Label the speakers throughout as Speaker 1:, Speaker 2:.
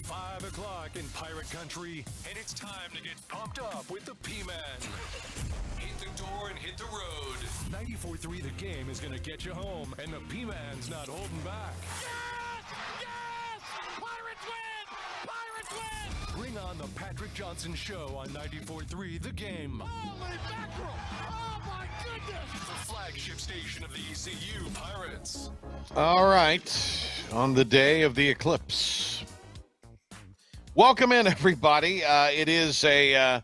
Speaker 1: 5 o'clock in Pirate Country, and it's time to get pumped up with the P-Man. Hit the door and hit the road. 94.3 The Game is going to get you home, and the P-Man's not holding back.
Speaker 2: Yes! Yes! Pirates win! Pirates win!
Speaker 1: Bring on the Patrick Johnson Show on 94.3 The Game.
Speaker 2: Holy mackerel! Oh, my goodness!
Speaker 1: The flagship station of the ECU Pirates.
Speaker 3: All right, on the day of the eclipse. Welcome in, everybody. It is a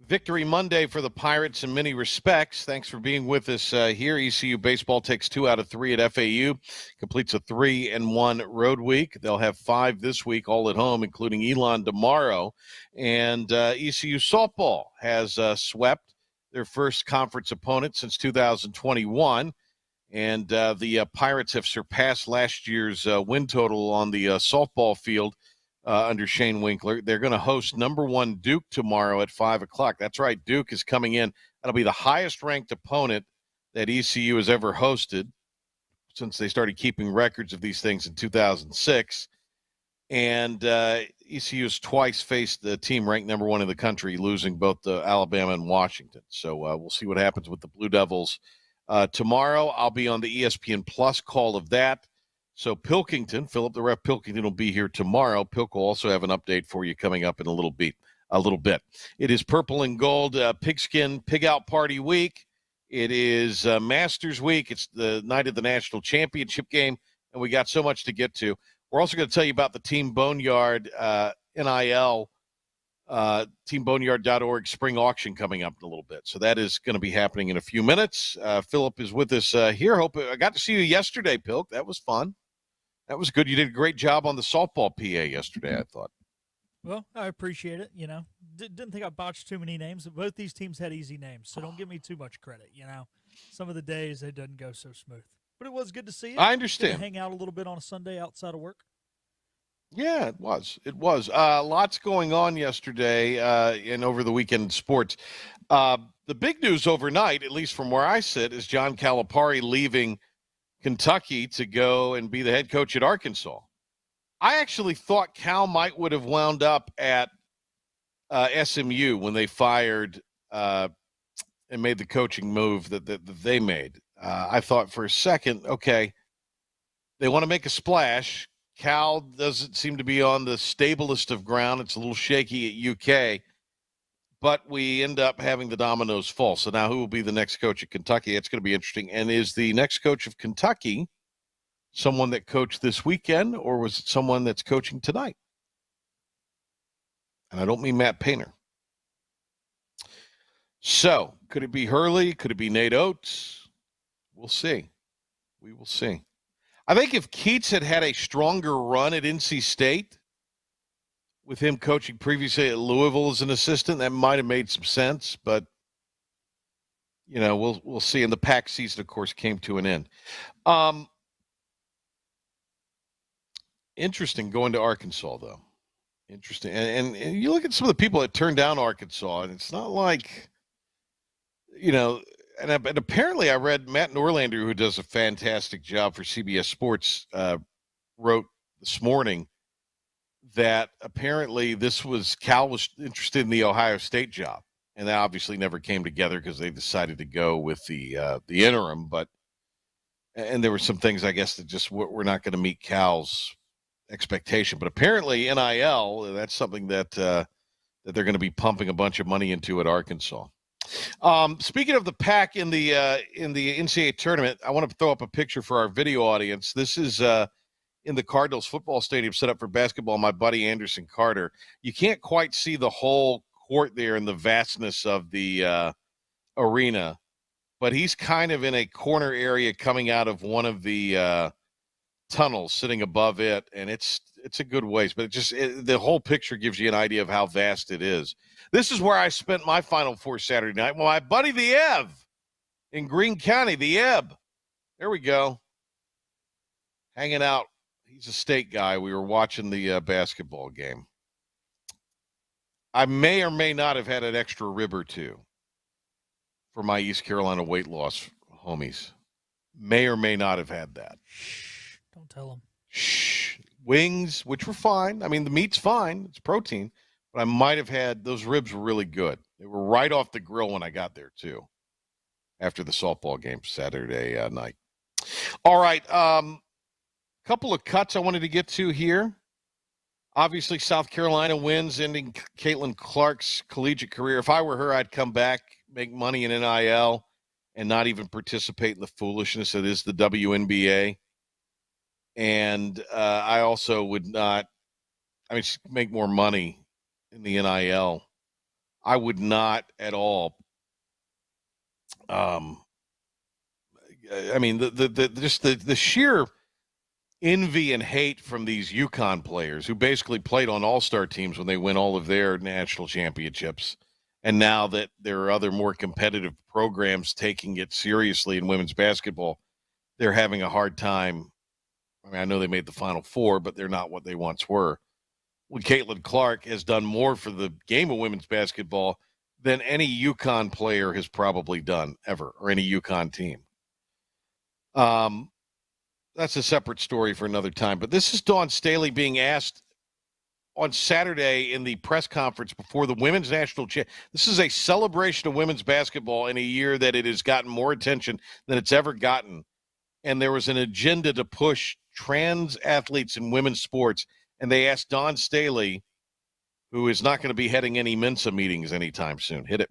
Speaker 3: Victory Monday for the Pirates in many respects. Thanks for being with us here. ECU baseball takes 2 out of 3 at FAU, completes a 3-1 road week. They'll have 5 this week, all at home, including Elon tomorrow. And ECU softball has swept their first conference opponent since 2021. And the Pirates have surpassed last year's win total on the softball field under Shane Winkler. They're going to host number 1 Duke tomorrow at 5 o'clock. That's right, Duke is coming in. That'll be the highest-ranked opponent that ECU has ever hosted since they started keeping records of these things in 2006. And ECU has twice faced the team ranked number 1 in the country, losing both Alabama and Washington. So we'll see what happens with the Blue Devils tomorrow. I'll be on the ESPN Plus call of that. So Pilkington, Philip the Ref Pilkington will be here tomorrow. Pilk will also have an update for you coming up in a little bit. It is Purple and Gold Pigskin Pig Out Party Week. It is Masters Week. It's the night of the National Championship game, and we got so much to get to. We're also going to tell you about the Team Boneyard NIL, teamboneyard.org spring auction coming up in a little bit. So that is going to be happening in a few minutes. Philip is with us here. Hope I got to see you yesterday, Pilk. That was fun. That was good. You did a great job on the softball PA yesterday, I thought.
Speaker 4: Well, I appreciate it. Didn't think I botched too many names. Both these teams had easy names, so don't give me too much credit. Some of the days it doesn't go so smooth. But it was good to see you.
Speaker 3: I understand.
Speaker 4: Good to hang out a little bit on a Sunday outside of work.
Speaker 3: Yeah, it was. Lots going on yesterday and over the weekend in sports. The big news overnight, at least from where I sit, is John Calipari leaving Kentucky to go and be the head coach at Arkansas. I actually thought Cal would have wound up at SMU when they fired and made the coaching move that they made. I thought for a second, okay, they want to make a splash. Cal doesn't seem to be on the stablest of ground. It's a little shaky at UK. But we end up having the dominoes fall. So now who will be the next coach at Kentucky? It's going to be interesting. And is the next coach of Kentucky someone that coached this weekend, or was it someone that's coaching tonight? And I don't mean Matt Painter. So could it be Hurley? Could it be Nate Oates? We'll see. We will see. I think if Keats had a stronger run at NC State, with him coaching previously at Louisville as an assistant, that might have made some sense. But, we'll see. And the Pac season, of course, came to an end. Interesting going to Arkansas, though. Interesting. And you look at some of the people that turned down Arkansas, and it's not like, and apparently I read Matt Norlander, who does a fantastic job for CBS Sports, wrote this morning that apparently Cal was interested in the Ohio State job, and that obviously never came together because they decided to go with the interim. And there were some things, I guess, that just were not going to meet Cal's expectation. But apparently NIL, that's something that they're going to be pumping a bunch of money into at Arkansas. Speaking of the Pac in the NCAA tournament, I want to throw up a picture for our video audience. This is in the Cardinals football stadium set up for basketball. My buddy Anderson Carter. You can't quite see the whole court there in the vastness of the arena, but he's kind of in a corner area coming out of one of the tunnels sitting above it, and it's a good ways, but the whole picture gives you an idea of how vast it is. This is where I spent my Final Four Saturday night. Well, my buddy the Ev in Greene County, the Eb. There we go. Hanging out. He's a state guy. We were watching the basketball game. I may or may not have had an extra rib or two for my East Carolina weight loss homies. May or may not have had that.
Speaker 4: Shh, don't tell them.
Speaker 3: Shh. wings, which were fine. I mean, the meat's fine. It's protein. But I might have had, those ribs were really good. They were right off the grill when I got there, too, after the softball game Saturday night. All right. Couple of cuts I wanted to get to here. Obviously, South Carolina wins, ending Caitlin Clark's collegiate career. If I were her, I'd come back, make money in NIL, and not even participate in the foolishness that is the WNBA. And I also would not, make more money in the NIL. I would not at all. The sheer envy and hate from these UConn players who basically played on all-star teams when they win all of their national championships. And now that there are other more competitive programs taking it seriously in women's basketball, they're having a hard time. I know they made the Final Four, but they're not what they once were. When Caitlin Clark has done more for the game of women's basketball than any UConn player has probably done ever, or any UConn team. That's a separate story for another time. But this is Dawn Staley being asked on Saturday in the press conference before the women's national championship. This is a celebration of women's basketball in a year that it has gotten more attention than it's ever gotten. And there was an agenda to push trans athletes in women's sports. And they asked Dawn Staley, who is not going to be heading any Mensa meetings anytime soon. Hit it.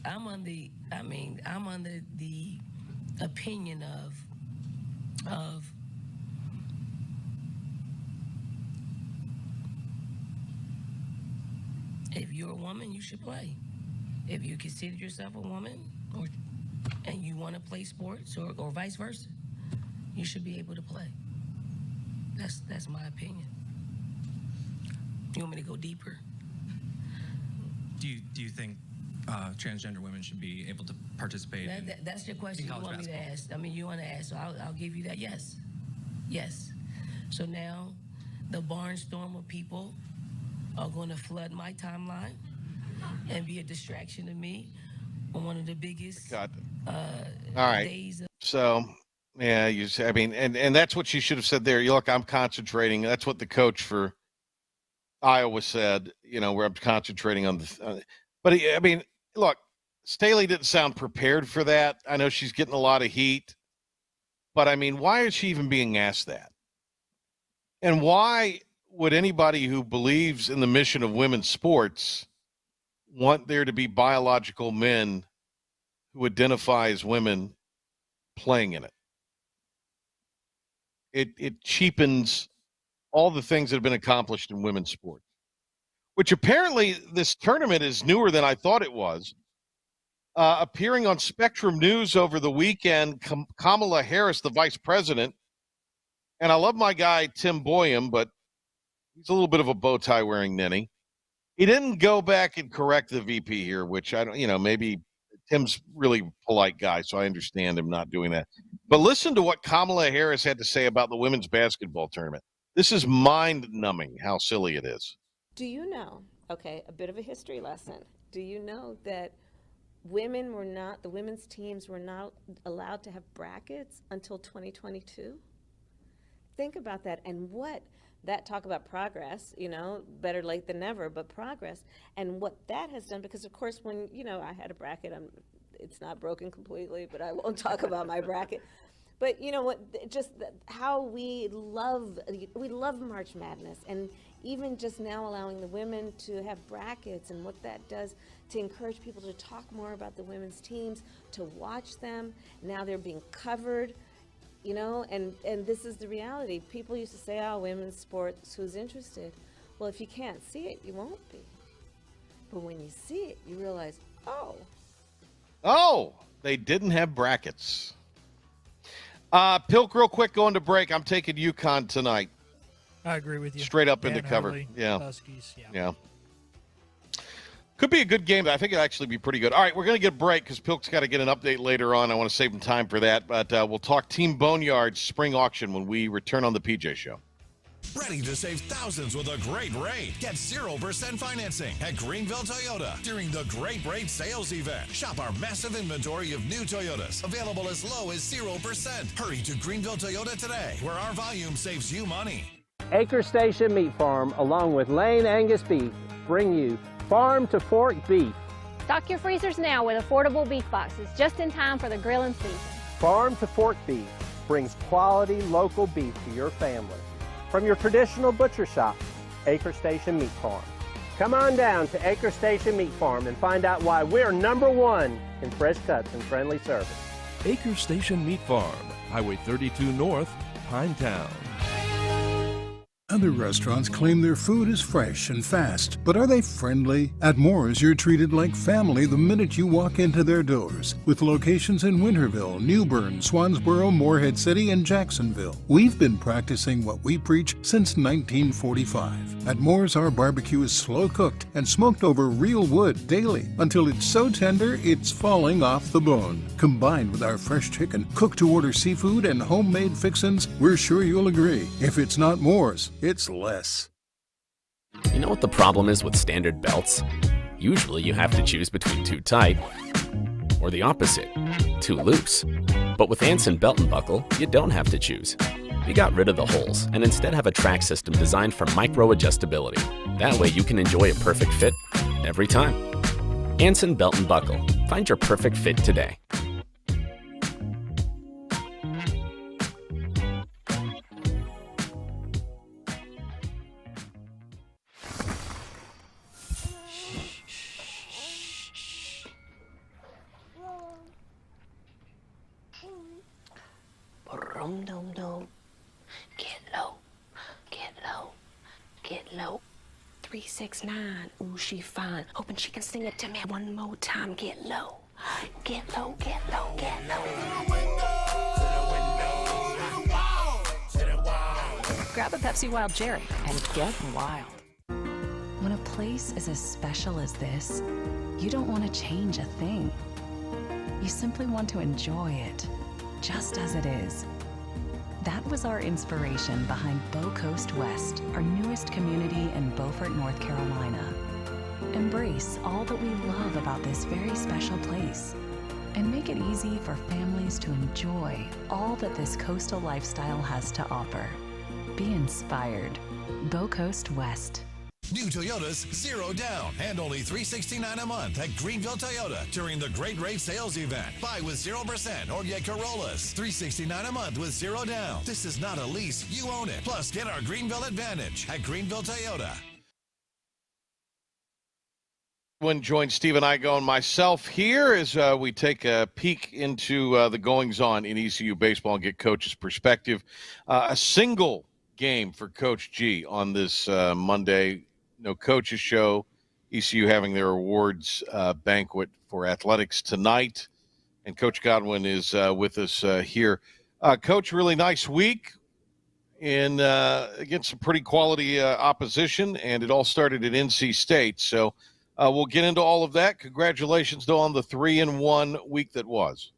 Speaker 5: I'm under the opinion of if you're a woman, you should play. If you consider yourself a woman and you want to play sports or vice versa, you should be able to play. That's my opinion. You want me to go deeper?
Speaker 6: Do you think transgender women should be able to participate?
Speaker 5: That's your question. You want me to ask? You want to ask, so I'll give you that. Yes. So now, the barnstorm of people are going to flood my timeline and be a distraction to me on one of the biggest
Speaker 3: All right.
Speaker 5: days of.
Speaker 3: So, yeah, and that's what she should have said there. Look, I'm concentrating. That's what the coach for Iowa said, where I'm concentrating on but look, Staley didn't sound prepared for that. I know she's getting a lot of heat, but why is she even being asked that? And why would anybody who believes in the mission of women's sports want there to be biological men who identify as women playing in it? It cheapens all the things that have been accomplished in women's sports, which apparently this tournament is newer than I thought it was. Appearing on Spectrum News over the weekend, Kamala Harris, the vice president, and I love my guy Tim Boyum, but he's a little bit of a bow tie wearing ninny. He didn't go back and correct the VP here, which I don't, maybe Tim's really polite guy, so I understand him not doing that. But listen to what Kamala Harris had to say about the women's basketball tournament. This is mind-numbing how silly it is.
Speaker 7: Do you know, a bit of a history lesson. Do you know that the women's teams were not allowed to have brackets until 2022? Think about that. And talk about progress, better late than never, but progress. And what that has done, because of course when, I had a bracket, it's not broken completely, but I won't talk about my bracket. But you know what, how we love March Madness, and even just now allowing the women to have brackets and what that does to encourage people to talk more about the women's teams, to watch them. Now they're being covered, and this is the reality. People used to say, women's sports, who's interested? Well, if you can't see it, you won't be. But when you see it, you realize,
Speaker 3: they didn't have brackets. Pilk, real quick, going to break. I'm taking UConn tonight.
Speaker 4: I agree with you.
Speaker 3: Straight up into cover.
Speaker 4: Hurley,
Speaker 3: Yeah.
Speaker 4: Huskies,
Speaker 3: Yeah. Could be a good game. I think it'll actually be pretty good. All right, we're going to get a break because Pilk's got to get an update later on. I want to save him time for that. But we'll talk Team Boneyard's spring auction when we return on the PJ Show.
Speaker 8: Ready to save thousands with a great rate. Get 0% financing at Greenville Toyota during the Great Rate Sales Event. Shop our massive inventory of new Toyotas, available as low as 0%. Hurry to Greenville Toyota today, where our volume saves you money.
Speaker 9: Acre Station Meat Farm, along with Lane Angus Beef, bring you Farm to Fork Beef.
Speaker 10: Stock your freezers now with affordable beef boxes, just in time for the grilling season.
Speaker 9: Farm to Fork Beef brings quality local beef to your family. From your traditional butcher shop, Acre Station Meat Farm. Come on down to Acre Station Meat Farm and find out why we're #1 in fresh cuts and friendly service.
Speaker 11: Acre Station Meat Farm, Highway 32 North, Pinetown.
Speaker 12: Other restaurants claim their food is fresh and fast, but are they friendly? At Moore's, you're treated like family the minute you walk into their doors. With locations in Winterville, New Bern, Swansboro, Morehead City, and Jacksonville. We've been practicing what we preach since 1945. At Moore's, our barbecue is slow cooked and smoked over real wood daily until it's so tender it's falling off the bone. Combined with our fresh chicken, cooked-to-order seafood, and homemade fixins, we're sure you'll agree. If it's not Moore's, it's less.
Speaker 13: You know what the problem is with standard belts? Usually you have to choose between too tight or the opposite, too loose. But with Anson Belt and Buckle, you don't have to choose. We got rid of the holes and instead have a track system designed for micro-adjustability. That way you can enjoy a perfect fit every time. Anson Belt and Buckle. Find your perfect fit today.
Speaker 14: Dum-dum-dum. Get low, get low, get low. 369, ooh, she fine. Hoping she can sing it to me one more time. Get low, get low, get low, get low.
Speaker 15: Grab a Pepsi Wild Cherry and get wild.
Speaker 16: When a place is as special as this, you don't want to change a thing. You simply want to enjoy it, just as it is. That was our inspiration behind Bow Coast West, our newest community in Beaufort, North Carolina. Embrace all that we love about this very special place and make it easy for families to enjoy all that this coastal lifestyle has to offer. Be inspired. Bow Coast West.
Speaker 8: New Toyotas, 0 down and only $369 a month at Greenville Toyota during the Great Rate Sales Event. Buy with 0% or get Corollas, $369 a month with 0 down. This is not a lease, you own it. Plus, get our Greenville Advantage at Greenville Toyota.
Speaker 3: When join Steve and Igo and myself here as we take a peek into the goings-on in ECU baseball and get Coach's perspective. A single game for Coach G on this Monday. No Coach's show. ECU having their awards banquet for athletics tonight. And Coach Godwin is with us here. Coach, really nice week against some pretty quality opposition, and it all started at NC State. So we'll get into all of that. Congratulations, though, on the 3-1 week that was.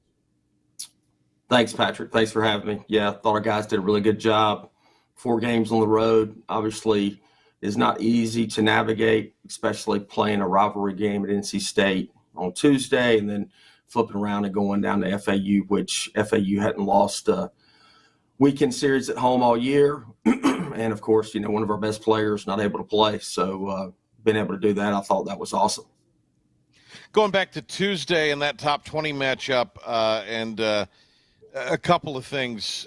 Speaker 17: Thanks, Patrick. Thanks for having me. Yeah, I thought our guys did a really good job. 4 games on the road, obviously, is not easy to navigate, especially playing a rivalry game at NC State on Tuesday and then flipping around and going down to FAU, which FAU hadn't lost a weekend series at home all year. And, of course, one of our best players not able to play. So being able to do that, I thought that was awesome.
Speaker 3: Going back to Tuesday and that top 20 matchup and a couple of things.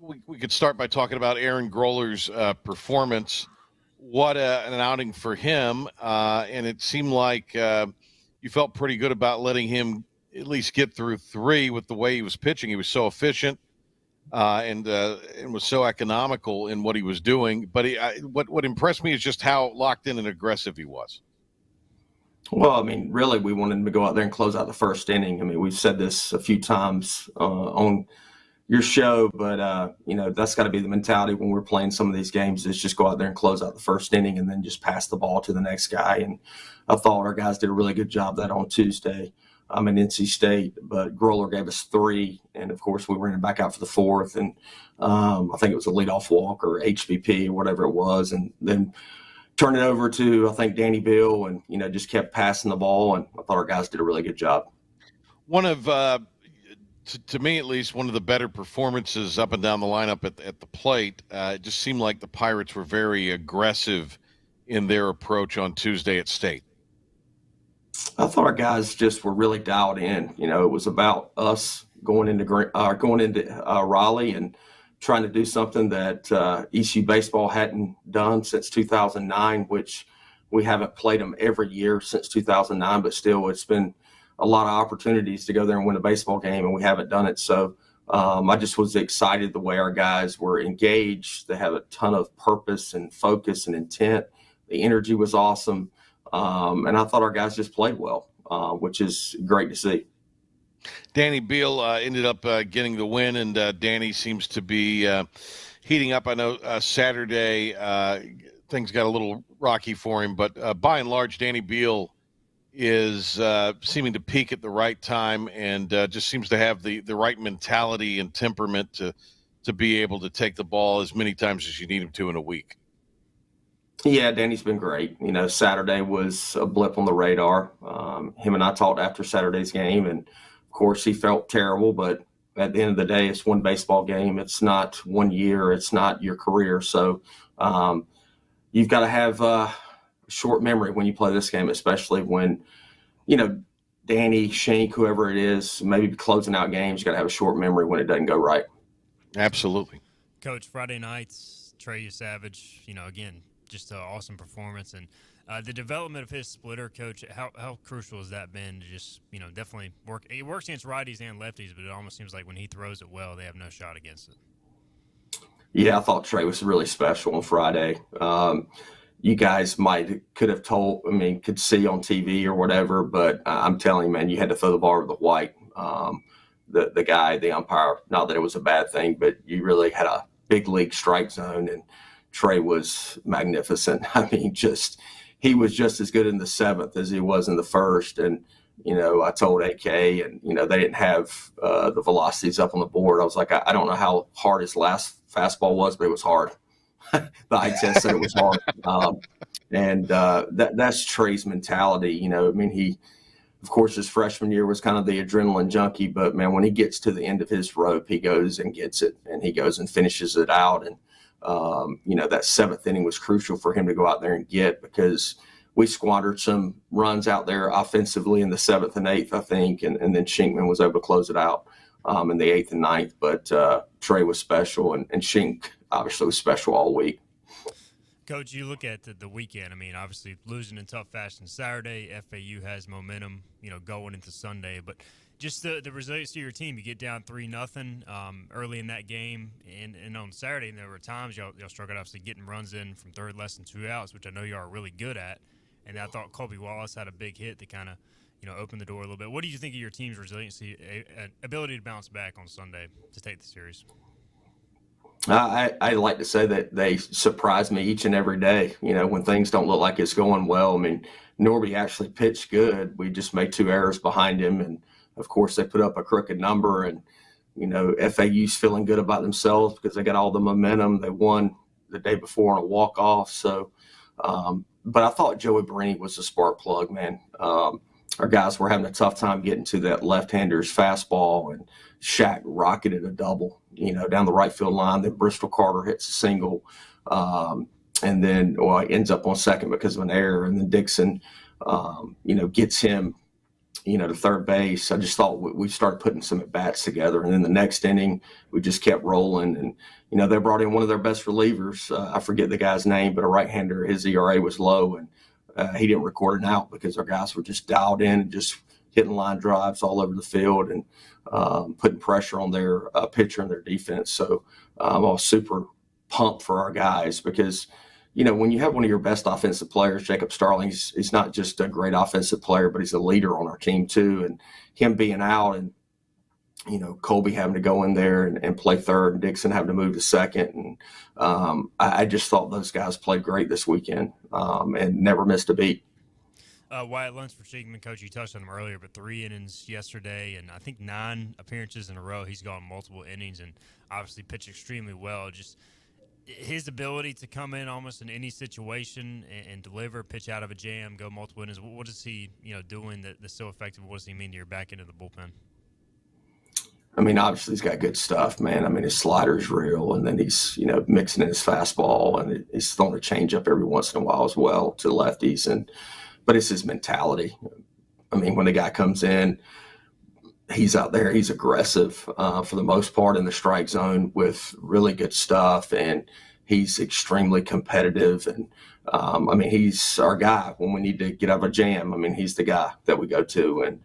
Speaker 3: We could start by talking about Aaron Groller's performance. What an outing for him. And it seemed like you felt pretty good about letting him at least get through 3 with the way he was pitching. He was so efficient and was so economical in what he was doing. But what impressed me is just how locked in and aggressive he was.
Speaker 17: Well, I mean, really, we wanted him to go out there and close out the first inning. I mean, we've said this a few times on your show, but, that's got to be the mentality when we're playing some of these games is just go out there and close out the first inning and then just pass the ball to the next guy. And I thought our guys did a really good job of that on Tuesday. in NC State, but Groller gave us 3. And of course we ran it back out for the 4th. And I think it was a leadoff walk or HBP or whatever it was. And then turned it over to, I think, Danny Bill, and, just kept passing the ball. And I thought our guys did a really good job.
Speaker 3: One of, to me at least, one of the better performances up and down the lineup at the plate. It just seemed like the Pirates were very aggressive in their approach on Tuesday at State.
Speaker 17: I thought our guys just were really dialed in. It was about us going into Raleigh and trying to do something that ECU baseball hadn't done since 2009, which we haven't played them every year since 2009, but still it's been a lot of opportunities to go there and win a baseball game, and we haven't done it. So I just was excited the way our guys were engaged. They have a ton of purpose and focus and intent. The energy was awesome. And I thought our guys just played well, which is great to see.
Speaker 3: Danny Beal ended up getting the win, and Danny seems to be heating up. I know Saturday things got a little rocky for him, but by and large, Danny Beal is seeming to peak at the right time and just seems to have the right mentality and temperament to be able to take the ball as many times as you need him to in a week.
Speaker 17: Yeah, Danny's been great. Saturday was a blip on the radar. Him and I talked after Saturday's game, and of course he felt terrible, but at the end of the day, it's one baseball game. It's not 1 year. It's not your career. So you've got to have a short memory when you play this game, especially when, Danny, Shink, whoever it is, maybe closing out games, you got to have a short memory when it doesn't go right.
Speaker 3: Absolutely.
Speaker 18: Coach, Friday nights, Trey Savage, again, just an awesome performance. And the development of his splitter, Coach, how crucial has that been to just, definitely work? It works against righties and lefties, but it almost seems like when he throws it well, they have no shot against it.
Speaker 17: Yeah, I thought Trey was really special on Friday. You guys could see on TV or whatever, but I'm telling you, man, you had to throw the ball over the white. The umpire, not that it was a bad thing, but you really had a big league strike zone, and Trey was magnificent. He was just as good in the 7th as he was in the 1st. And, I told AK, and, they didn't have the velocities up on the board. I was like, I don't know how hard his last fastball was, but it was hard. The eye test said it was hard. That's Trey's mentality. He, of course, his freshman year was kind of the adrenaline junkie, but man, when he gets to the end of his rope, he goes and gets it, and he goes and finishes it out. And, that 7th inning was crucial for him to go out there and get, because we squandered some runs out there offensively in the 7th and 8th, I think, and then Shinkman was able to close it out in the 8th and 9th. But Trey was special, and Shink obviously was special all week.
Speaker 18: Coach, you look at the weekend. Obviously losing in tough fashion Saturday, FAU has momentum, going into Sunday. But just the resilience of your team, you get down 3-0 early in that game, and on Saturday there were times y'all struggled obviously getting runs in from third less than 2 outs, which I know you are really good at. And I thought Colby Wallace had a big hit to kind of open the door a little bit. What do you think of your team's resiliency, ability to bounce back on Sunday to take the series?
Speaker 17: I like to say that they surprise me each and every day, when things don't look like it's going well. Norby actually pitched good. We just made 2 errors behind him, and of course they put up a crooked number, and FAU's feeling good about themselves because they got all the momentum. They won the day before on a walk-off. So but I thought Joey Brini was a spark plug, man. Our guys were having a tough time getting to that left-hander's fastball, and Shaq rocketed a double, down the right field line. Then Bristol Carter hits a single, and then he ends up on second because of an error. And then Dixon, gets him, to third base. I just thought we started putting some at-bats together. And then the next inning, we just kept rolling. And, they brought in one of their best relievers. I forget the guy's name, but a right-hander. His ERA was low, and he didn't record an out because our guys were just dialed in and just hitting line drives all over the field and putting pressure on their pitcher and their defense. So I was super pumped for our guys because, when you have one of your best offensive players, Jacob Starling, he's not just a great offensive player, but he's a leader on our team too. And him being out and, Colby having to go in there and play third and Dixon having to move to second. And I just thought those guys played great this weekend and never missed a beat.
Speaker 18: Wyatt Lunsford Siegman, coach, you touched on him earlier, but 3 innings yesterday, and I think 9 appearances in a row. He's gone multiple innings and obviously pitched extremely well. Just his ability to come in almost in any situation and deliver, pitch out of a jam, go multiple innings. What is he, doing that's so effective? What does he mean to your back end of the bullpen?
Speaker 17: I mean, obviously he's got good stuff, man. I mean, his slider's real, and then he's, mixing in his fastball, and he's throwing a changeup every once in a while as well to lefties. But it's his mentality. I mean, when the guy comes in, he's out there, he's aggressive for the most part in the strike zone with really good stuff, and he's extremely competitive. And I mean, he's our guy when we need to get out of a jam. I mean, he's the guy that we go to. And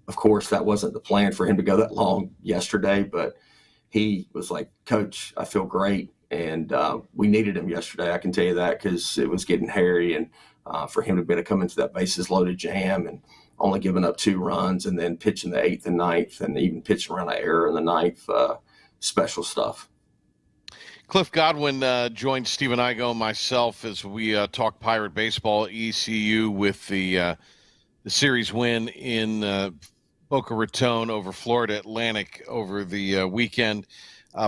Speaker 17: of course, that wasn't the plan for him to go that long yesterday, but he was like, Coach, I feel great. And we needed him yesterday. I can tell you that, because it was getting hairy. And for him to be able to come into that bases loaded jam and only giving up 2 runs and then pitching the 8th and 9th and even pitching around an error in the 9th, special stuff.
Speaker 3: Cliff Godwin joined Stephen Igo and myself as we talk Pirate baseball. ECU with the series win in Boca Raton over Florida Atlantic over the weekend.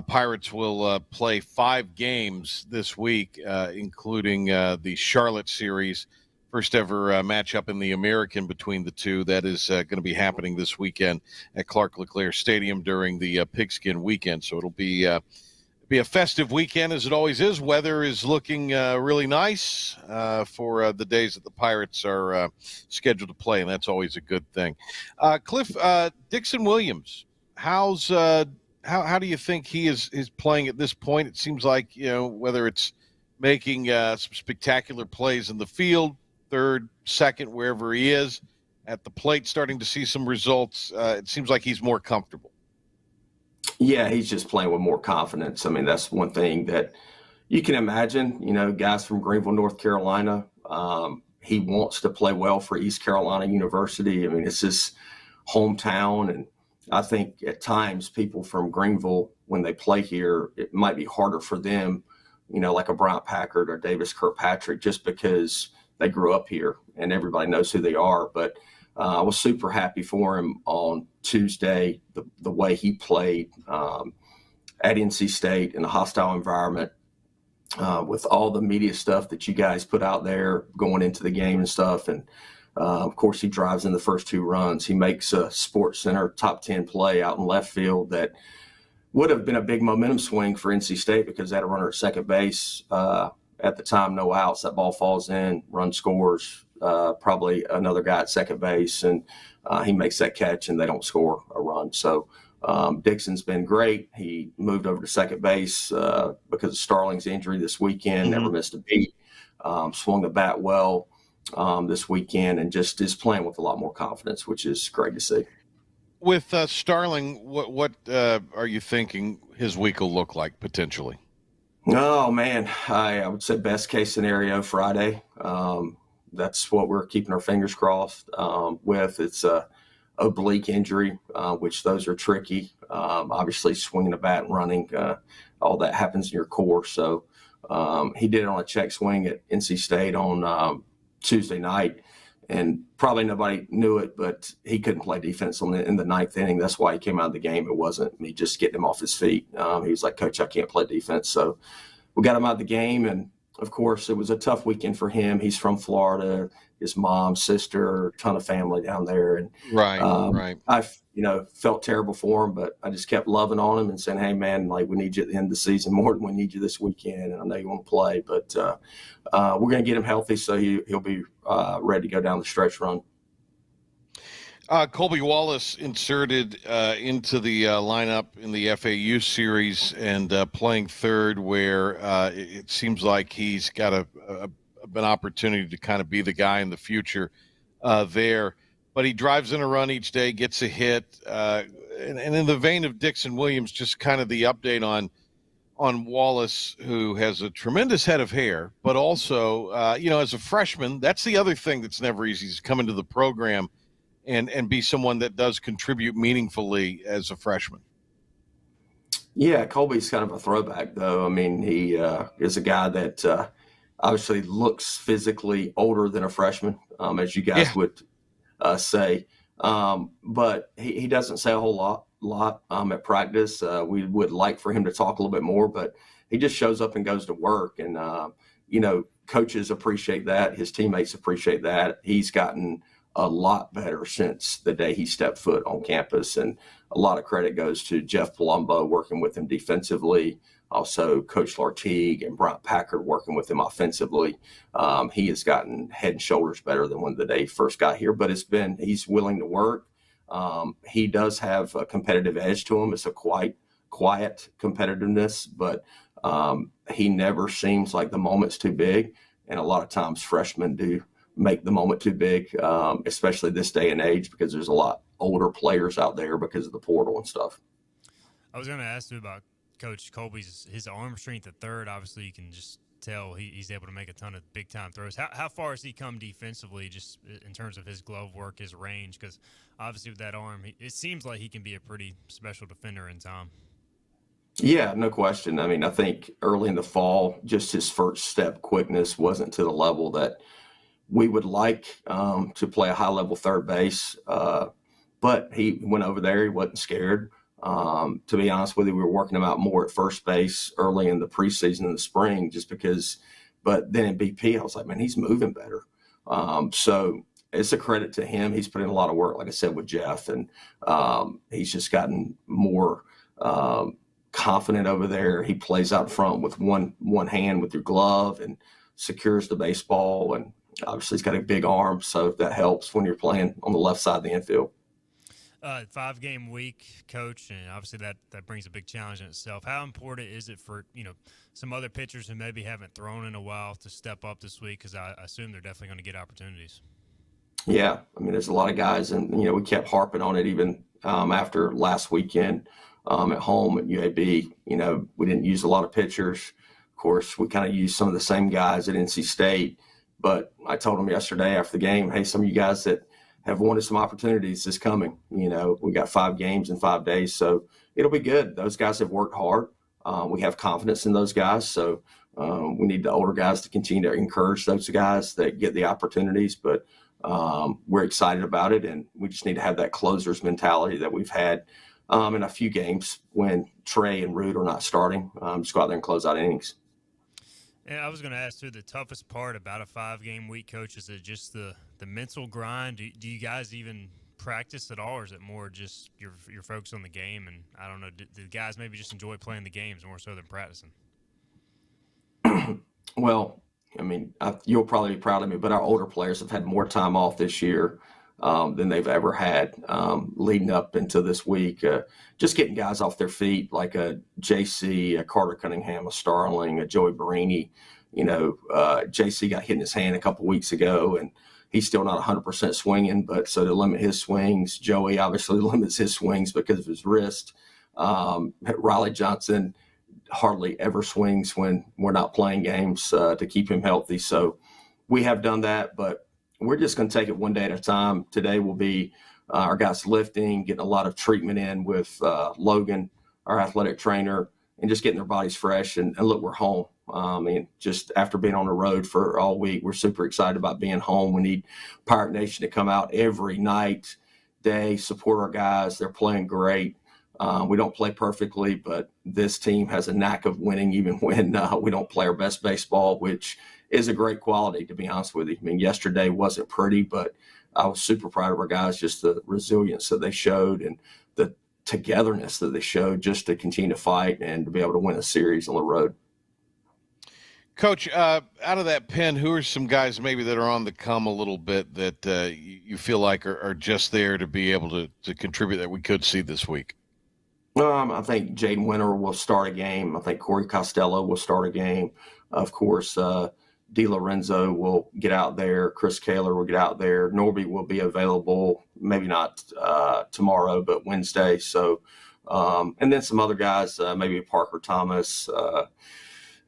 Speaker 3: Pirates will play 5 games this week, including the Charlotte series. First ever matchup in the American between the two. That is going to be happening this weekend at Clark LeClaire Stadium during the Pigskin weekend. So it'll be a festive weekend, as it always is. Weather is looking really nice for the days that the Pirates are scheduled to play, and that's always a good thing. Cliff, Dixon Williams, how do you think he is playing at this point? It seems like, whether it's making some spectacular plays in the field, third, second, wherever he is, at the plate, starting to see some results, it seems like he's more comfortable.
Speaker 17: Yeah, he's just playing with more confidence. I mean, that's one thing that you can imagine, guys from Greenville, North Carolina, he wants to play well for East Carolina University. I mean, it's his hometown, and I think at times people from Greenville, when they play here, it might be harder for them, like a Bryant Packard or Davis Kirkpatrick, just because they grew up here and everybody knows who they are. But I was super happy for him on Tuesday, the way he played at NC State in a hostile environment with all the media stuff that you guys put out there going into the game and stuff. And of course, he drives in the first 2 runs. He makes a Sports Center top 10 play out in left field that would have been a big momentum swing for NC State, because they had a runner at second base at the time, no outs. That ball falls in, run scores, probably another guy at second base, and he makes that catch and they don't score a run. So Dixon's been great. He moved over to second base because of Starling's injury this weekend, never missed a beat, swung the bat well this weekend, and just is playing with a lot more confidence, which is great to see.
Speaker 3: With Starling, what are you thinking his week will look like potentially?
Speaker 17: Oh, man, I would say best case scenario Friday. That's what we're keeping our fingers crossed with. It's a oblique injury, which those are tricky. Obviously, swinging a bat and running, all that happens in your core. So he did it on a check swing at NC State on Tuesday night, and probably nobody knew it, but he couldn't play defense in the 9th inning. That's why he came out of the game. It wasn't me just getting him off his feet. He was like, Coach, I can't play defense. So we got him out of the game, and of course, it was a tough weekend for him. He's from Florida. His mom, sister, ton of family down there, and
Speaker 3: right.
Speaker 17: I felt terrible for him, but I just kept loving on him and saying, "Hey, man, like we need you at the end of the season more than we need you this weekend, and I know you want to play, but we're going to get him healthy so he'll be ready to go down the stretch run."
Speaker 3: Colby Wallace inserted into the lineup in the FAU series and playing third, where it seems like he's got an opportunity to kind of be the guy in the future there. But he drives in a run each day, gets a hit. And in the vein of Dixon Williams, just kind of the update on Wallace, who has a tremendous head of hair, but also, as a freshman, that's the other thing that's never easy, is come into the program and be someone that does contribute meaningfully as a freshman.
Speaker 17: Yeah, Colby's kind of a throwback, though. I mean, he is a guy that obviously looks physically older than a freshman, as you guys would say. But he doesn't say a whole lot at practice. We would like for him to talk a little bit more, but he just shows up and goes to work. And, coaches appreciate that. His teammates appreciate that. He's gotten a lot better since the day he stepped foot on campus. And a lot of credit goes to Jeff Palumbo working with him defensively. Also, Coach Lartigue and Bryant Packard working with him offensively. He has gotten head and shoulders better than when the day he first got here, but he's willing to work. He does have a competitive edge to him. It's a quiet competitiveness, but he never seems like the moment's too big. And a lot of times freshmen do make the moment too big, especially this day and age, because there's a lot older players out there because of the portal and stuff.
Speaker 18: I was going to ask you about Coach Colby's his arm strength at third. Obviously, you can just tell he's able to make a ton of big-time throws. How far has he come defensively just in terms of his glove work, his range? Because obviously with that arm, it seems like he can be a pretty special defender in time.
Speaker 17: Yeah, no question. I mean, I think early in the fall, just his first step quickness wasn't to the level that we would like to play a high-level third base. But he went over there. He wasn't scared. To be honest with you, we were working him out more at first base early in the preseason in the spring but then in BP, I was like, man, he's moving better. So it's a credit to him. He's put in a lot of work, like I said, with Jeff, and he's just gotten more confident over there. He plays out front with one hand with your glove and secures the baseball. And obviously he's got a big arm, so that helps when you're playing on the left side of the infield.
Speaker 18: 5-game week, Coach, and obviously that brings a big challenge in itself. How important is it for some other pitchers who maybe haven't thrown in a while to step up this week? Because I assume they're definitely going to get opportunities.
Speaker 17: Yeah, I mean, there's a lot of guys, and we kept harping on it even after last weekend at home at UAB. We didn't use a lot of pitchers. Of course, we kind of used some of the same guys at NC State. But I told them yesterday after the game, hey, some of you guys that have wanted some opportunities is coming. We got 5 games in 5 days, so it'll be good. Those guys have worked hard. We have confidence in those guys, so we need the older guys to continue to encourage those guys that get the opportunities. But we're excited about it, and we just need to have that closer's mentality that we've had in a few games when Trey and Root are not starting. Just go out there and close out innings.
Speaker 18: And I was going to ask, too, the toughest part about a 5-game week, Coach, is it just the mental grind? Do you guys even practice at all, or is it more just your focus on the game? And I don't know, do the guys maybe just enjoy playing the games more so than practicing?
Speaker 17: Well, I mean, you'll probably be proud of me, but our older players have had more time off this year than they've ever had leading up into this week. Just getting guys off their feet, like a JC, a Carter Cunningham, a Starling, a Joey Barini. JC got hit in his hand a couple weeks ago, and he's still not 100% swinging. But so to limit his swings, Joey obviously limits his swings because of his wrist. Riley Johnson hardly ever swings when we're not playing games to keep him healthy. So we have done that, but we're just going to take it one day at a time. Today will be our guys lifting, getting a lot of treatment in with Logan, our athletic trainer, and just getting their bodies fresh. And look, we're home. Just after being on the road for all week, we're super excited about being home. We need Pirate Nation to come out every night, day, support our guys. They're playing great. We don't play perfectly, but this team has a knack of winning even when we don't play our best baseball, which is a great quality, to be honest with you. Yesterday wasn't pretty, but I was super proud of our guys, just the resilience that they showed and the togetherness that they showed just to continue to fight and to be able to win a series on the road.
Speaker 3: Coach, out of that pen, who are some guys maybe that are on the come a little bit that you feel like are just there to be able to contribute that we could see this week?
Speaker 17: I think Jaden Winter will start a game. I think Corey Costello will start a game. Of course, DiLorenzo will get out there. Chris Kaler will get out there. Norby will be available, maybe not tomorrow, but Wednesday. So, and then some other guys, maybe Parker Thomas,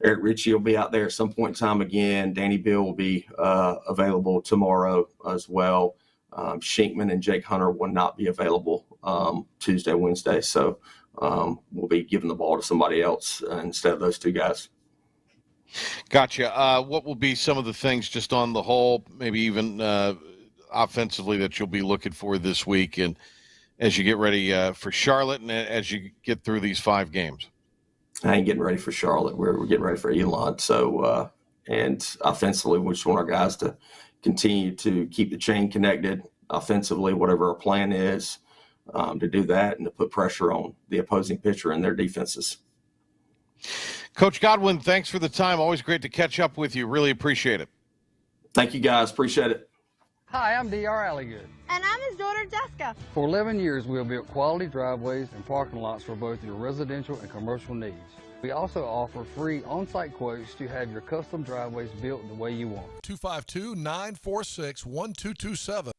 Speaker 17: Eric Ritchie will be out there at some point in time again. Danny Bill will be available tomorrow as well. Shinkman and Jake Hunter will not be available Tuesday, Wednesday. So we'll be giving the ball to somebody else instead of those two guys.
Speaker 3: Gotcha. What will be some of the things just on the whole, maybe even offensively, that you'll be looking for this week and as you get ready for Charlotte and as you get through these 5 games?
Speaker 17: I ain't getting ready for Charlotte. We're getting ready for Elon. So, and offensively, we just want our guys to continue to keep the chain connected offensively, whatever our plan is, to do that and to put pressure on the opposing pitcher and their defenses.
Speaker 3: Coach Godwin, thanks for the time. Always great to catch up with you. Really appreciate it.
Speaker 17: Thank you, guys. Appreciate it.
Speaker 19: Hi, I'm D.R. Alligood.
Speaker 20: And I'm his daughter, Jessica.
Speaker 19: For 11 years, we have built quality driveways and parking lots for both your residential and commercial needs. We also offer free on-site quotes to have your custom driveways built the way you want.
Speaker 21: 252-946-1227.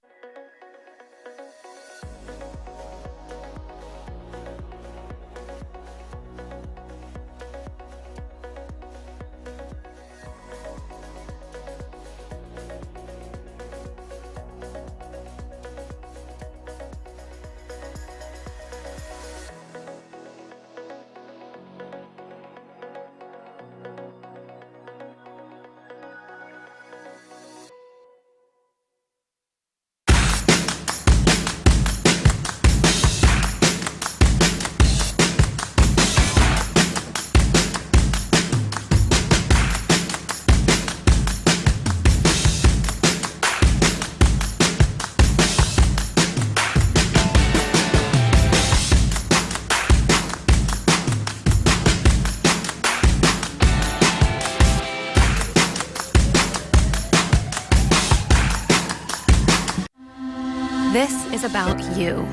Speaker 15: This is about you,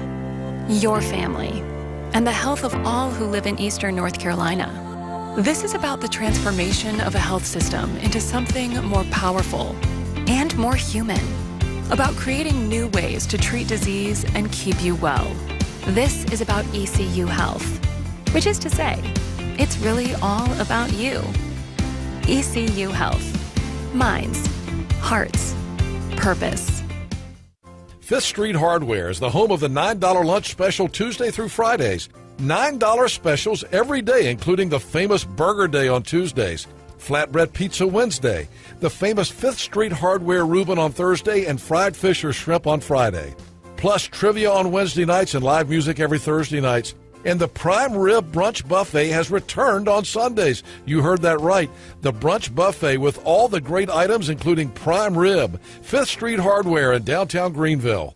Speaker 15: your family, and the health of all who live in Eastern North Carolina. This is about the transformation of a health system into something more powerful and more human, about creating new ways to treat disease and keep you well. This is about ECU Health, which is to say, it's really all about you. ECU Health. Minds, hearts, purpose.
Speaker 21: Fifth Street Hardware is the home of the $9 lunch special Tuesday through Fridays. $9 specials every day, including the famous Burger Day on Tuesdays, Flatbread Pizza Wednesday, the famous Fifth Street Hardware Reuben on Thursday, and fried fish or shrimp on Friday. Plus trivia on Wednesday nights and live music every Thursday nights. And the Prime Rib Brunch Buffet has returned on Sundays. You heard that right. The Brunch Buffet with all the great items, including prime rib. Fifth Street Hardware in downtown Greenville.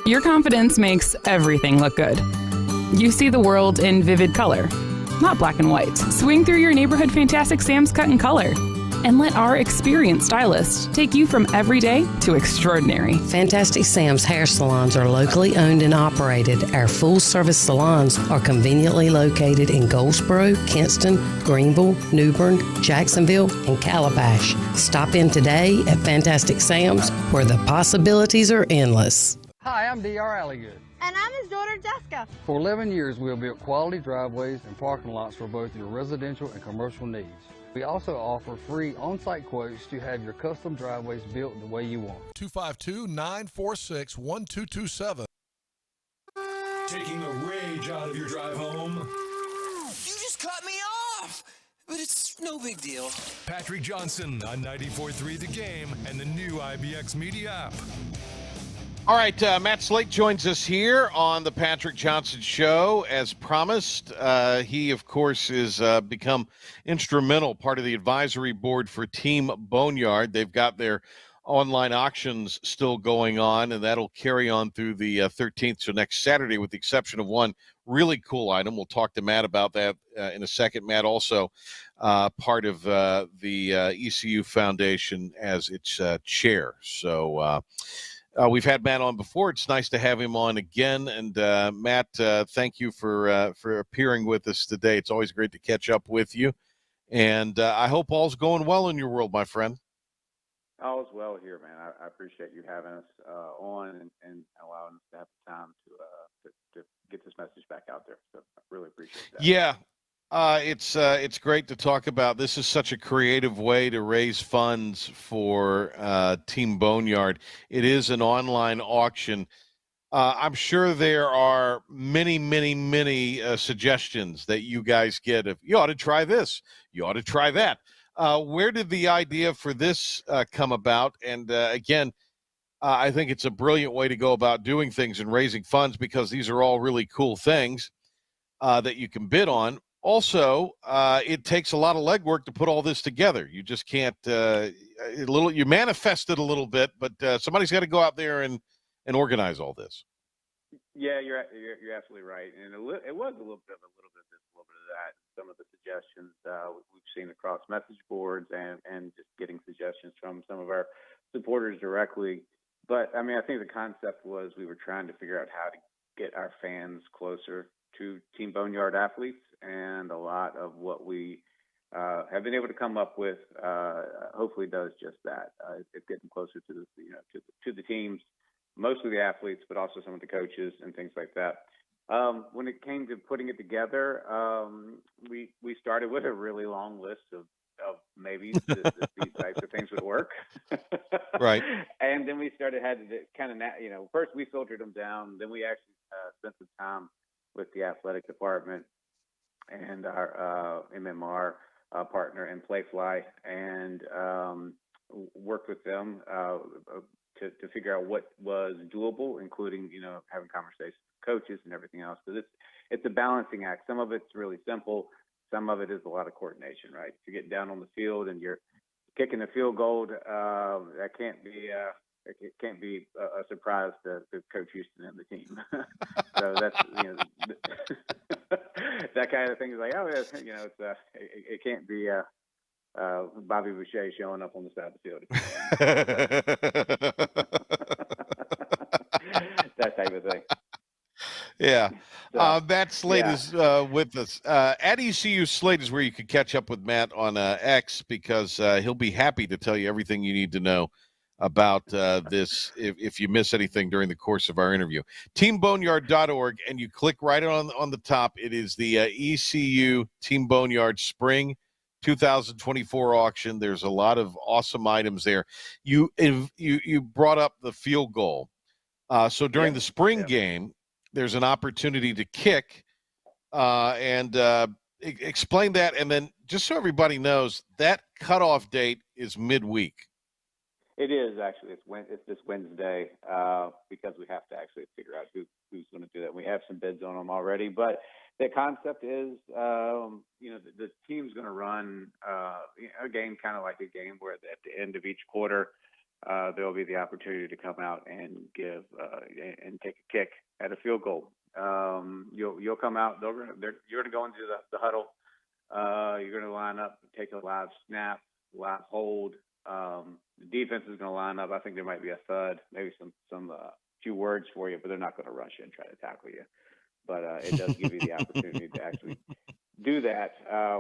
Speaker 22: Your confidence makes everything look good. You see the world in vivid color, not black and white. Swing through your neighborhood Fantastic Sam's Cut in Color. And let our experienced stylists take you from everyday to extraordinary.
Speaker 5: Fantastic Sam's hair salons are locally owned and operated. Our full-service salons are conveniently located in Goldsboro, Kinston, Greenville, New Bern, Jacksonville, and Calabash. Stop in today at Fantastic Sam's, where the possibilities are endless.
Speaker 19: Hi, I'm D.R. Alligood.
Speaker 20: And I'm his daughter, Jessica.
Speaker 19: For 11 years, we have built quality driveways and parking lots for both your residential and commercial needs. We also offer free on-site quotes to have your custom driveways built the way you want.
Speaker 21: 252-946-1227.
Speaker 1: Taking the rage out of your drive home?
Speaker 23: You just cut me off! But it's no big deal.
Speaker 1: Patrick Johnson on 94.3 The Game and the new IBX Media app.
Speaker 3: All right, Matt Slate joins us here on the Patrick Johnson Show. As promised, he, of course, is become instrumental part of the advisory board for Team Boneyard. They've got their online auctions still going on, and that'll carry on through the 13th, so next Saturday, with the exception of one really cool item. We'll talk to Matt about that in a second. Matt also part of the ECU Foundation as its chair. So we've had Matt on before. It's nice to have him on again. And Matt, thank you for appearing with us today. It's always great to catch up with you. And I hope all's going well in your world, my friend.
Speaker 24: All's well here, man. I appreciate you having us on and allowing us to have the time to get this message back out there. So I really appreciate that.
Speaker 3: Yeah. It's great to talk about. This is such a creative way to raise funds for Team Boneyard. It is an online auction. I'm sure there are many, many, many suggestions that you guys get of, you ought to try this, you ought to try that. Where did the idea for this come about? And again, I think it's a brilliant way to go about doing things and raising funds, because these are all really cool things that you can bid on. Also, it takes a lot of legwork to put all this together. You just can't you manifest it a little bit, but somebody's got to go out there and organize all this.
Speaker 24: Yeah, you're absolutely right, and it was a little bit of this, a little bit of that. Some of the suggestions we've seen across message boards, and just getting suggestions from some of our supporters directly. But I mean, I think the concept was we were trying to figure out how to get our fans closer to Team Boneyard athletes, and a lot of what we have been able to come up with hopefully does just that. It's getting closer to the to the teams, mostly the athletes, but also some of the coaches and things like that. When it came to putting it together, we started with a really long list of maybe these types of things would work.
Speaker 3: Right.
Speaker 24: And then we had to kind of, first we filtered them down. Then we actually spent some time with the athletic department and our MMR partner in Playfly, and worked with them to figure out what was doable, including, having conversations with coaches and everything else. Because it's a balancing act. Some of it's really simple. Some of it is a lot of coordination, right? If you get down on the field and you're kicking a field goal, that can't be a surprise to Coach Houston and the team. So that's that kind of thing is like, oh, it's it can't be Bobby Boucher showing up on the side of the field. That type of thing.
Speaker 3: Yeah.
Speaker 24: So,
Speaker 3: Matt Slate is with us. At ECU, Slate is where you can catch up with Matt on X, because he'll be happy to tell you everything you need to know about this if you miss anything during the course of our interview. TeamBoneyard.org, and you click right on the top. It is the ECU Team Boneyard Spring 2024 auction. There's a lot of awesome items there. You brought up the field goal. So during the spring game, there's an opportunity to kick, and explain that. And then just so everybody knows, that cutoff date is midweek.
Speaker 24: It is actually. It's this Wednesday, because we have to actually figure out who's going to do that. We have some bids on them already, but the concept is, the team's going to run a game kind of like a game where at the end of each quarter, there will be the opportunity to come out and give and take a kick at a field goal. You'll come out. You're going to go into the huddle. You're going to line up, take a live snap, live hold. The defense is going to line up. I think there might be a thud, maybe some few words for you, but they're not going to rush you and try to tackle you. But it does give you the opportunity to actually do that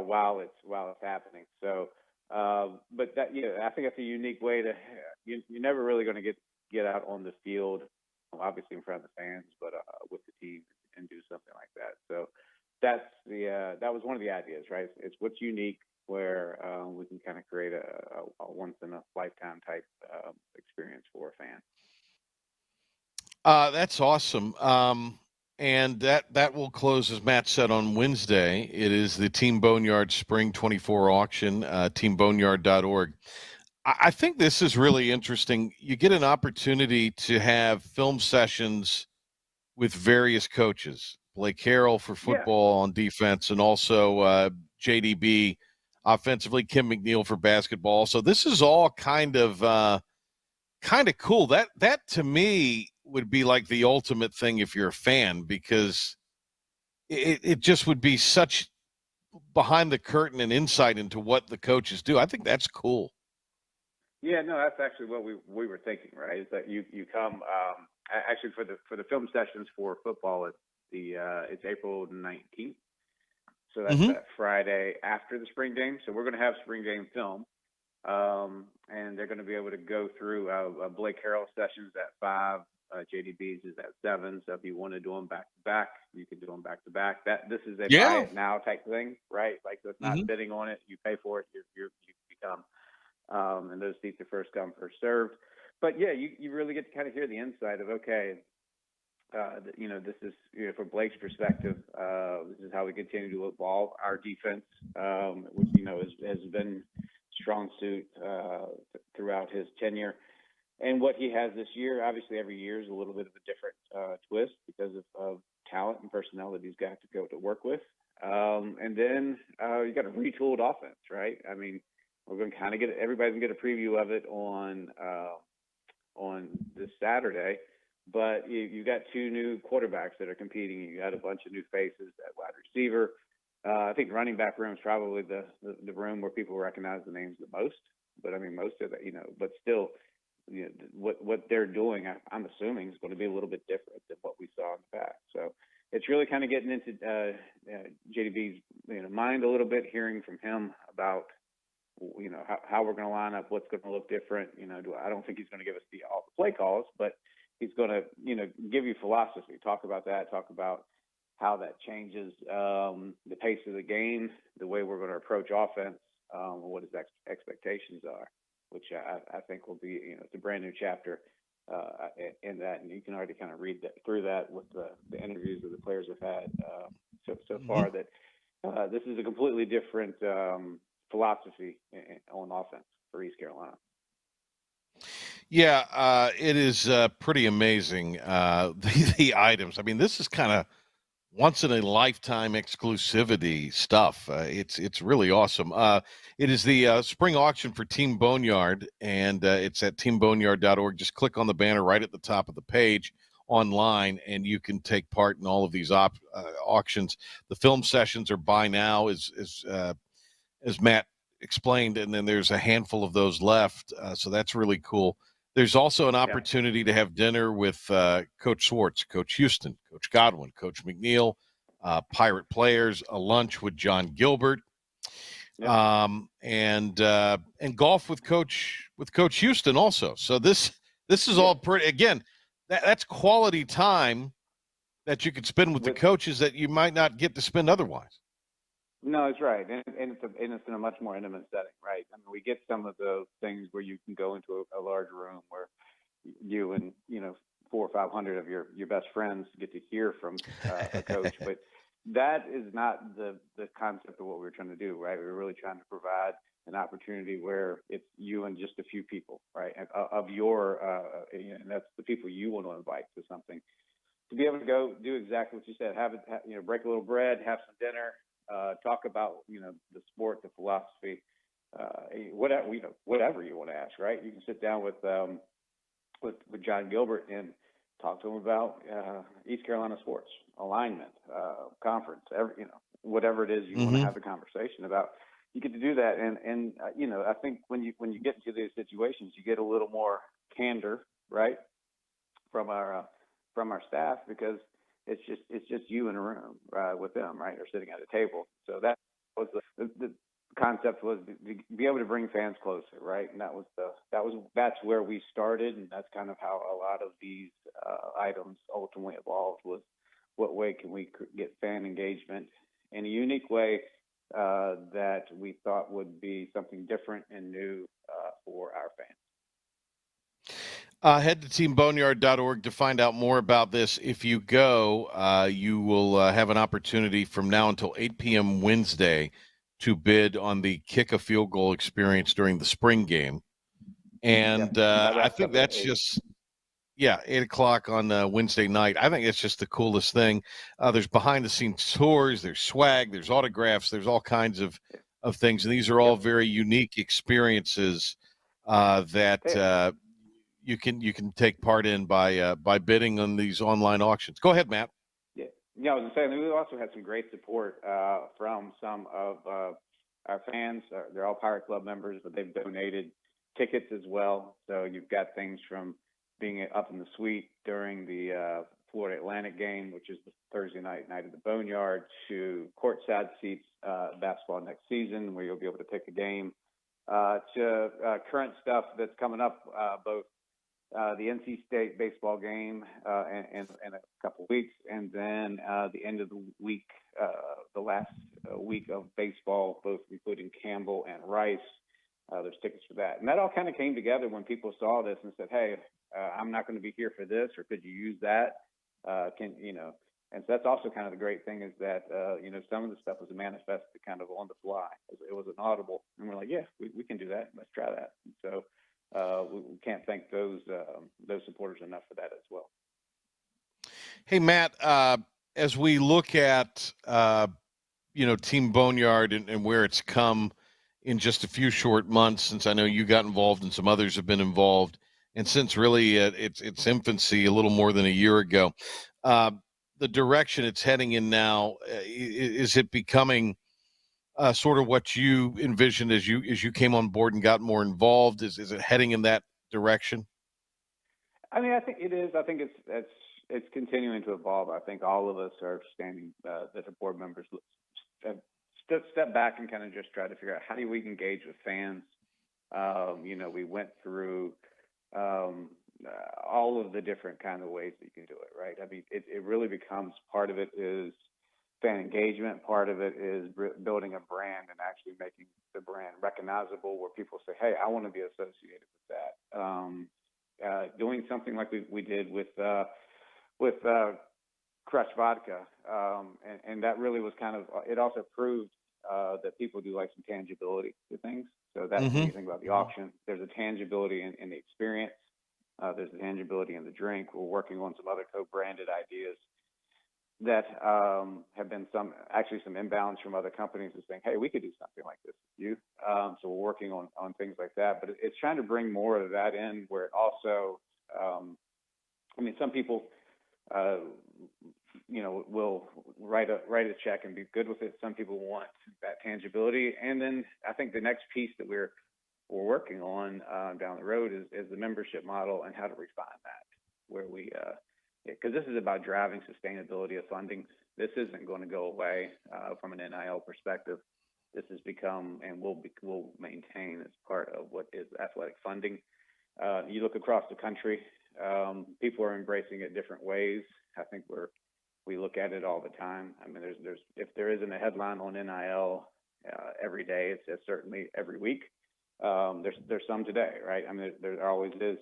Speaker 24: while it's happening. So, but that, I think that's a unique way to. You're never really going to get out on the field, obviously in front of the fans, but with the team and do something like that. So that was one of the ideas, right? It's what's unique, where we can kind of create a once in a lifetime type experience for a fan.
Speaker 3: That's awesome. And that will close, as Matt said, on Wednesday. It is the Team Boneyard Spring 24 auction, teamboneyard.org. I think this is really interesting. You get an opportunity to have film sessions with various coaches. Blake Harrell for football on defense, and also JDB offensively, Kim McNeil for basketball. So this is all kind of cool. That to me would be like the ultimate thing if you're a fan, because it just would be such behind the curtain and insight into what the coaches do. I think that's cool.
Speaker 24: Yeah, no, that's actually what we were thinking, right? Is that you come actually for the film sessions for football, it's April 19th. So that's that Friday after the spring game. So we're going to have spring game film, and they're going to be able to go through Blake Harrell sessions at 5, JDB's is at 7. So if you want to do them back to back, you can do them back to back. This is a buy it now type thing, right? Like, so it's not bidding on it. You pay for it. You become, and those seats are first come, first served. But yeah, you really get to kind of hear the insight of, okay, this is, from Blake's perspective, this is how we continue to evolve our defense, which, has been strong suit throughout his tenure. And what he has this year, obviously every year is a little bit of a different twist because of talent and personnel that he's got to be able to work with. And then you got a retooled offense, right? I mean, we're going to kind of everybody's going to get a preview of it on this Saturday. But you got two new quarterbacks that are competing. You got a bunch of new faces at wide receiver. I think running back room is probably the room where people recognize the names the most. But I mean, most of that, but still, what they're doing, I'm assuming, is going to be a little bit different than what we saw in the past. So it's really kind of getting into JDB's mind a little bit, hearing from him about how we're going to line up, what's going to look different. I don't think he's going to give us all the play calls, but he's going to, give you philosophy, talk about that, talk about how that changes the pace of the game, the way we're going to approach offense, what his expectations are, which I think will be, it's a brand new chapter in that. And you can already kind of read through that with the interviews that the players have had so far, that this is a completely different philosophy on offense for East Carolina.
Speaker 3: Yeah, it is pretty amazing, the items. I mean, this is kind of once-in-a-lifetime exclusivity stuff. It's really awesome. It is the spring auction for Team Boneyard, and it's at teamboneyard.org. Just click on the banner right at the top of the page online, and you can take part in all of these auctions. The film sessions are by now, as Matt explained, and then there's a handful of those left, so that's really cool. There's also an opportunity to have dinner with Coach Swartz, Coach Houston, Coach Godwin, Coach McNeil, Pirate players, a lunch with John Gilbert, and golf with Coach Houston also. So this is all pretty. Again, that's quality time that you could spend with the coaches that you might not get to spend otherwise.
Speaker 24: No, it's right, and it's in a much more intimate setting, right? I mean, we get some of those things where you can go into a large room where you and 400 or 500 of your best friends get to hear from a coach, but that is not the concept of what we're trying to do, right? We're really trying to provide an opportunity where it's you and just a few people, right? Of your, and that's the people you want to invite to something, to be able to go do exactly what you said, break a little bread, have some dinner. Talk about the sport, the philosophy, whatever you want to ask, right? You can sit down with John Gilbert and talk to him about East Carolina sports, alignment, conference, whatever it is you want to have a conversation about. You get to do that, and I think when you get into these situations, you get a little more candor, right, from our staff, because it's just you in a room with them, right, or sitting at a table. So that was the concept, was to be able to bring fans closer, right? And that's where we started, and that's kind of how a lot of these items ultimately evolved. Was what way can we get fan engagement in a unique way that we thought would be something different and new for our fans.
Speaker 3: Head to teamboneyard.org to find out more about this. If you go, you will have an opportunity from now until 8 p.m. Wednesday to bid on the kick a field goal experience during the spring game. And I think that's just, 8 o'clock on Wednesday night. I think it's just the coolest thing. There's behind-the-scenes tours, there's swag, there's autographs, there's all kinds of things. And these are all very unique experiences that you can take part in by bidding on these online auctions. Go ahead, Matt.
Speaker 24: Yeah, I was saying we also had some great support from some of our fans. They're all Pirate Club members, but they've donated tickets as well. So you've got things from being up in the suite during the Florida Atlantic game, which is the Thursday night at the Boneyard, to courtside seats basketball next season, where you'll be able to pick a game, to current stuff that's coming up, both the NC State baseball game in a couple weeks, and then the end of the week, the last week of baseball, both including Campbell and Rice. There's tickets for that. And that all kind of came together when people saw this and said, hey, I'm not going to be here for this, or could you use that? can, and so that's also kind of the great thing is that, some of the stuff was manifested kind of on the fly. It was an audible, and we're like, yeah, we can do that. Let's try that. And so we can't thank those supporters enough for that as well.
Speaker 3: Hey, Matt, as we look at, Team Boneyard and where it's come in just a few short months, since I know you got involved and some others have been involved, and since really its infancy a little more than a year ago, the direction it's heading in now, is it becoming sort of what you envisioned as you came on board and got more involved? Is it heading in that direction?
Speaker 24: I mean, I think it is. I think it's continuing to evolve. I think all of us are standing, that the board members step back and kind of just try to figure out how do we engage with fans. We went through all of the different kind of ways that you can do it, right? I mean, it really becomes, part of it is fan engagement, part of it is building a brand and actually making the brand recognizable, where people say, hey, I want to be associated with that. Doing something like we did with Crushed Vodka, and that really was kind of, it also proved that people do like some tangibility to things. So that's when you think about the auction, there's a tangibility in the experience. There's a tangibility in the drink. We're working on some other co-branded ideas that have been some inbounds from other companies who saying, hey, we could do something like this with you. So we're working on things like that. But it's trying to bring more of that in, where it also, some people, will write a check and be good with it. Some people want that tangibility. And then I think the next piece that we're working on down the road is the membership model and how to refine that, where we, because this is about driving sustainability of funding. This isn't going to go away from an NIL perspective. This has become and will maintain as part of what is athletic funding. You look across the country, people are embracing it different ways. I think we look at it all the time. I mean, there's if there isn't a headline on NIL every day, it's certainly every week. There's some today, right? I mean, there always is,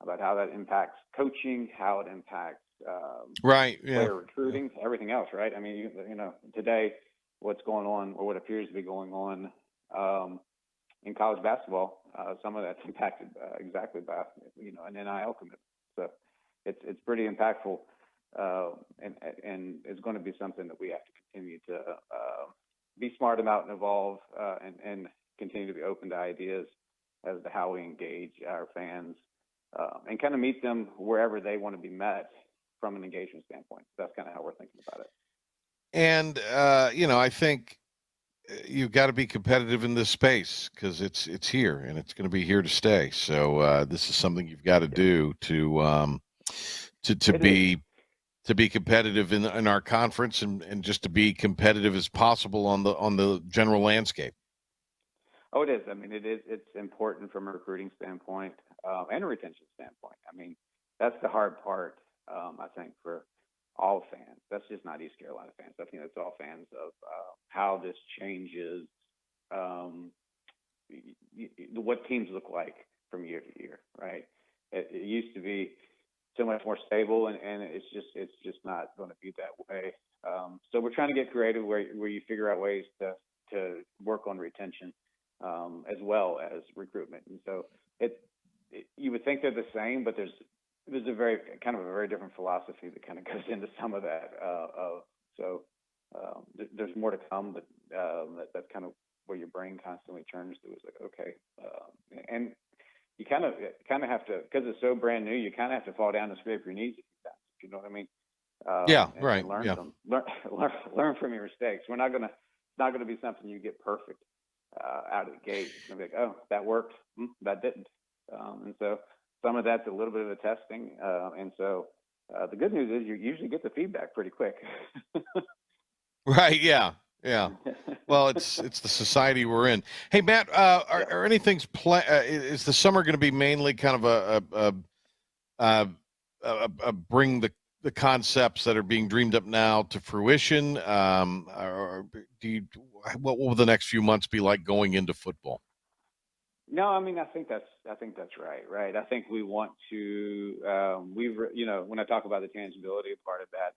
Speaker 24: about how that impacts coaching, how it impacts player recruiting, everything else, right? I mean, today, what's going on, or what appears to be going on in college basketball, some of that's impacted exactly by an NIL commitment. So it's pretty impactful, and it's going to be something that we have to continue to be smart about and evolve, and continue to be open to ideas as to how we engage our fans, and kind of meet them wherever they want to be met from an engagement standpoint. That's kind of how we're thinking about it.
Speaker 3: And I think you've got to be competitive in this space, because it's here and it's going to be here to stay. So this is something you've got to do to be competitive in our conference, and just to be competitive as possible on the general landscape.
Speaker 24: Oh, it is. I mean, it's important from a recruiting standpoint and a retention standpoint. I mean, that's the hard part, I think, for all fans. That's just not East Carolina fans. I think that's all fans of how this changes what teams look like from year to year, right? It used to be so much more stable, and it's just not going to be that way. So we're trying to get creative where you figure out ways to work on retention as well as recruitment. And so you would think they're the same, but there's a very different philosophy that kind of goes into some of that. So there's more to come, but that's kind of where your brain constantly turns to. Is like, okay, and you kind of have to, because it's so brand new, you kind of have to fall down and scrape your knees a few times. You know what I mean? And learn from your mistakes. It's not gonna be something you get perfect out of the gate. It's gonna be like, oh, that worked, that didn't, and so some of that's a little bit of a testing. And so the good news is you usually get the feedback pretty quick.
Speaker 3: Right. Yeah. Yeah. Well, it's the society we're in. Hey, Matt, are anything's is the summer going to be mainly kind of a bring the concepts that are being dreamed up now to fruition? Or what will the next few months be like going into football?
Speaker 24: No, I mean, I think that's right. Right. I think we want to. When I talk about the tangibility, part of that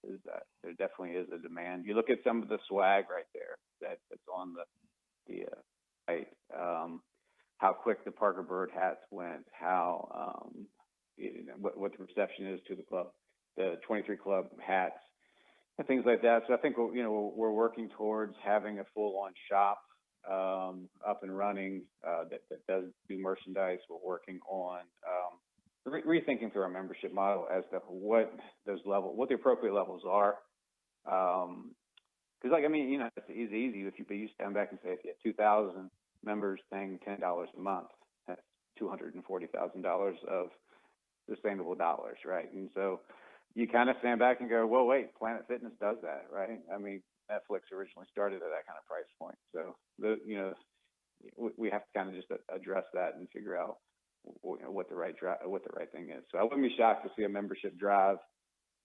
Speaker 24: is that there definitely is a demand. You look at some of the swag right there that's on the site. How quick the Parker Bird hats went. How what the reception is to the club, the 23 club hats, and things like that. So I think we're working towards having a full-on shop up and running that does do merchandise. We're working on rethinking through our membership model as to what the appropriate levels are. Because it's easy if you stand back and say if you have 2,000 members paying $10 a month, that's $240,000 of sustainable dollars, right? And so you kind of stand back and go, well, wait, Planet Fitness does that, right? I mean, Netflix originally started at that kind of price point. So we have to kind of just address that and figure out what the right thing is. So I wouldn't be shocked to see a membership drive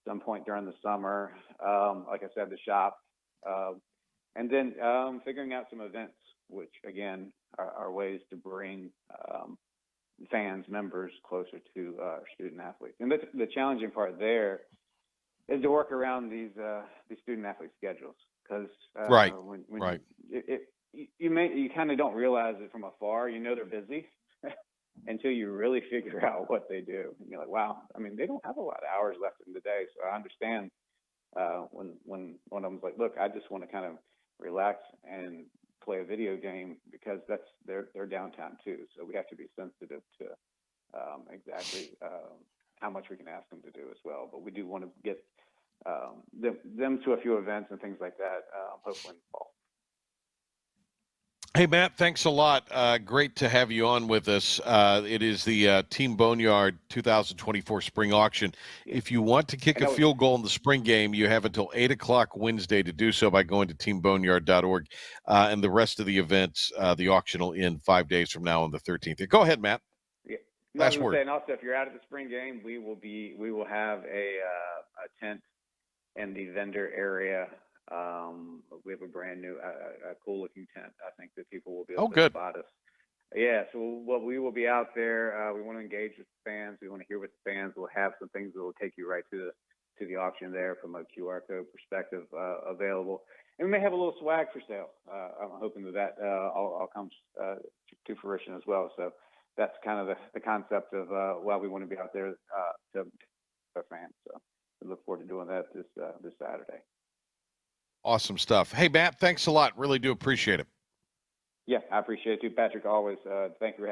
Speaker 24: some point during the summer. Like I said, the shop, and then figuring out some events, which again are ways to bring fans, members closer to our student athletes. And the challenging part there is to work around these student athlete schedules, because
Speaker 3: right.
Speaker 24: You kind of don't realize it from afar. They're busy until you really figure out what they do. And you're like, wow, I mean, they don't have a lot of hours left in the day. So I understand when one of them's like, look, I just want to kind of relax and play a video game, because that's their downtime too. So we have to be sensitive to exactly how much we can ask them to do as well. But we do want to get them to a few events and things like that, hopefully in the fall.
Speaker 3: Hey, Matt, thanks a lot. Great to have you on with us. It is the Team Boneyard 2024 Spring Auction. If you want to kick a field goal in the spring game, you have until 8 o'clock Wednesday to do so by going to teamboneyard.org. And the rest of the events, the auction will end 5 days from now on the 13th. Go ahead, Matt.
Speaker 24: Yeah.
Speaker 3: Last word.
Speaker 24: And also, if you're out at the spring game, we will have a tent in the vendor area. We have a brand new, cool looking tent. I think that people will be able to spot us. Yeah, so we will be out there. We want to engage with the fans. We want to hear what the fans. We'll have some things that will take you right to the auction there from a QR code perspective available. And we may have a little swag for sale. I'm hoping that all comes to fruition as well. So that's kind of the concept of why we want to be out there to our fans. So we look forward to doing that this Saturday.
Speaker 3: Awesome stuff. Hey, Matt, thanks a lot. Really do appreciate it.
Speaker 24: Yeah, I appreciate it too, Patrick. Always. Thank you for having me.